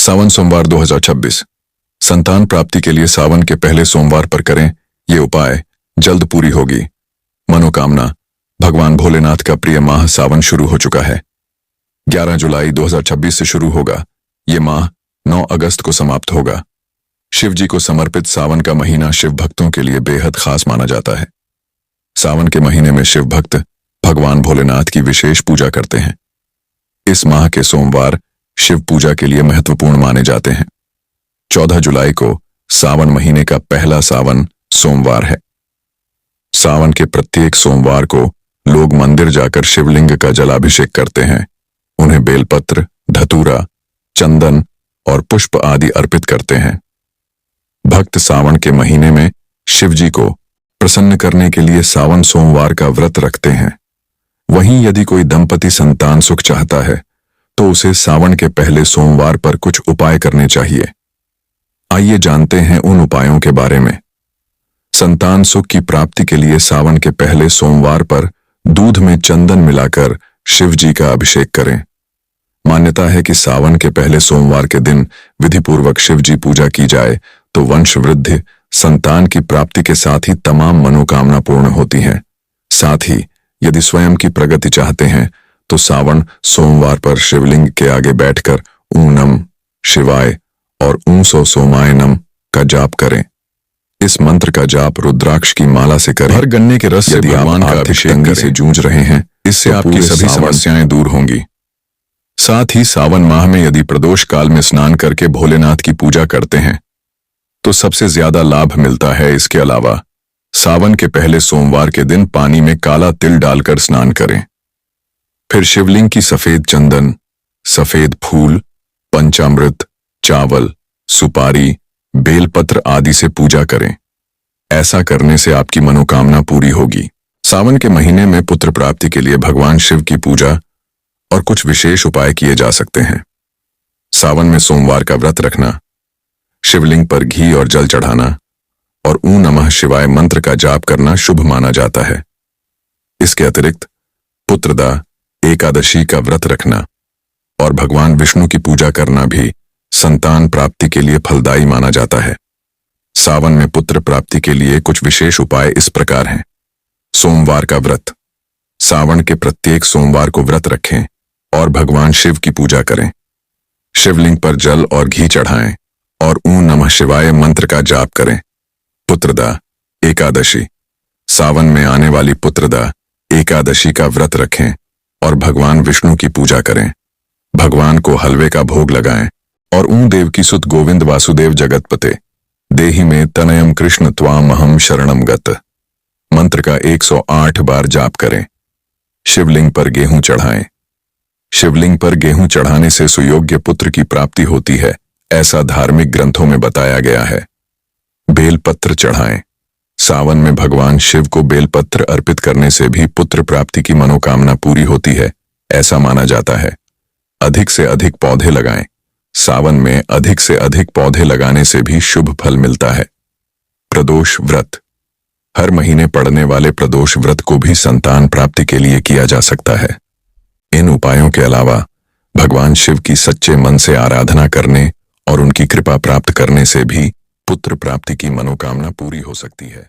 सावन सोमवार 2026। संतान प्राप्ति के लिए सावन के पहले सोमवार पर करें ये उपाय, जल्द पूरी होगी मनोकामना। भगवान भोलेनाथ का प्रिय माह सावन शुरू हो चुका है। 11 जुलाई 2026 से शुरू होगा। ये माह 9 अगस्त को समाप्त होगा। शिव जी को समर्पित सावन का महीना शिव भक्तों के लिए बेहद खास माना जाता है। सावन के महीने में शिव भक्त भगवान भोलेनाथ की विशेष पूजा करते हैं। इस माह के सोमवार शिव पूजा के लिए महत्वपूर्ण माने जाते हैं। 14 जुलाई को सावन महीने का पहला सावन सोमवार है। सावन के प्रत्येक सोमवार को लोग मंदिर जाकर शिवलिंग का जलाभिषेक करते हैं। उन्हें बेलपत्र, धतूरा, चंदन और पुष्प आदि अर्पित करते हैं। भक्त सावन के महीने में शिव जी को प्रसन्न करने के लिए सावन सोमवार का व्रत रखते हैं। वहीं यदि कोई दंपति संतान सुख चाहता है तो उसे सावन के पहले सोमवार पर कुछ उपाय करने चाहिए। आइए जानते हैं उन उपायों के बारे में। संतान सुख की प्राप्ति के लिए सावन के पहले सोमवार पर दूध में चंदन मिलाकर शिव जी का अभिषेक करें। मान्यता है कि सावन के पहले सोमवार के दिन विधिपूर्वक शिव जी पूजा की जाए तो वंश वृद्धि, संतान की प्राप्ति के साथ ही तमाम मनोकामना पूर्ण होती हैं। साथ ही यदि स्वयं की प्रगति चाहते हैं तो सावन सोमवार पर शिवलिंग के आगे बैठकर ॐ नमः शिवाय और ॐ सौ सोमाय नमः का जाप करें। इस मंत्र का जाप रुद्राक्ष की माला से करें। हर गन्ने के रस से भगवान का अभिषेक से जूझ रहे हैं, इससे आपकी सभी समस्याएं दूर होंगी। साथ ही सावन माह में यदि प्रदोष काल में स्नान करके भोलेनाथ की पूजा करते हैं तो सबसे ज्यादा लाभ मिलता है। इसके अलावा सावन के पहले सोमवार के दिन पानी में काला तिल डालकर स्नान करें। फिर शिवलिंग की सफेद चंदन, सफेद फूल, पंचामृत, चावल, सुपारी, बेलपत्र आदि से पूजा करें। ऐसा करने से आपकी मनोकामना पूरी होगी। सावन के महीने में पुत्र प्राप्ति के लिए भगवान शिव की पूजा और कुछ विशेष उपाय किए जा सकते हैं। सावन में सोमवार का व्रत रखना, शिवलिंग पर घी और जल चढ़ाना और ॐ नमः शिवाय मंत्र का जाप करना शुभ माना जाता है। इसके अतिरिक्त पुत्रदा एकादशी का व्रत रखना और भगवान विष्णु की पूजा करना भी संतान प्राप्ति के लिए फलदायी माना जाता है। सावन में पुत्र प्राप्ति के लिए कुछ विशेष उपाय इस प्रकार हैं। सोमवार का व्रत। सावन के प्रत्येक सोमवार को व्रत रखें और भगवान शिव की पूजा करें। शिवलिंग पर जल और घी चढ़ाएं और ॐ नमः शिवाय मंत्र का जाप करें। पुत्रदा एकादशी। सावन में आने वाली पुत्रदा एकादशी का व्रत रखें और भगवान विष्णु की पूजा करें। भगवान को हलवे का भोग लगाएं और ॐ देवकी सुत गोविंद वासुदेव जगतपते देहि में तनयम कृष्ण त्वामहम शरणम गत मंत्र का 108 बार जाप करें। शिवलिंग पर गेहूं चढ़ाएं। शिवलिंग पर गेहूं चढ़ाने से सुयोग्य पुत्र की प्राप्ति होती है, ऐसा धार्मिक ग्रंथों में बताया गया है। बेलपत्र चढ़ाएं। सावन में भगवान शिव को बेलपत्र अर्पित करने से भी पुत्र प्राप्ति की मनोकामना पूरी होती है, ऐसा माना जाता है। अधिक से अधिक पौधे लगाएं। सावन में अधिक से अधिक पौधे लगाने से भी शुभ फल मिलता है। प्रदोष व्रत। हर महीने पड़ने वाले प्रदोष व्रत को भी संतान प्राप्ति के लिए किया जा सकता है। इन उपायों के अलावा भगवान शिव की सच्चे मन से आराधना करने और उनकी कृपा प्राप्त करने से भी पुत्र प्राप्ति की मनोकामना पूरी हो सकती है।